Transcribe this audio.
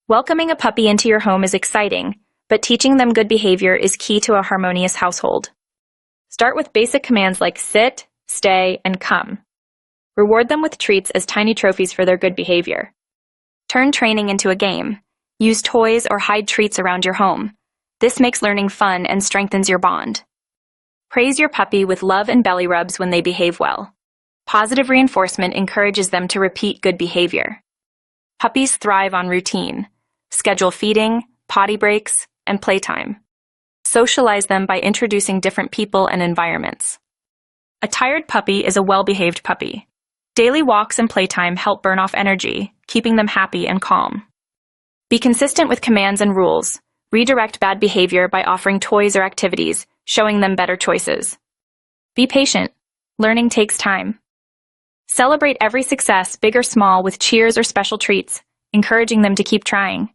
Welcoming a puppy into your home is exciting, but teaching them good behavior is key to a harmonious household. Start with basic commands like sit, stay, and come. Reward them with treats as tiny trophies for their good behavior. Turn training into a game. Use toys or hide treats around your home. This makes learning fun and strengthens your bond. Praise your puppy with love and belly rubs when they behave well. Positive reinforcement encourages them to repeat good behavior. Puppies thrive on routine. Schedule feeding, potty breaks, and playtime. Socialize them by introducing different people and environments. A tired puppy is a well-behaved puppy. Daily walks and playtime help burn off energy, keeping them happy and calm. Be consistent with commands and rules. Redirect bad behavior by offering toys or activities, showing them better choices. Be patient. Learning takes time. Celebrate every success, big or small, with cheers or special treats, encouraging them to keep trying.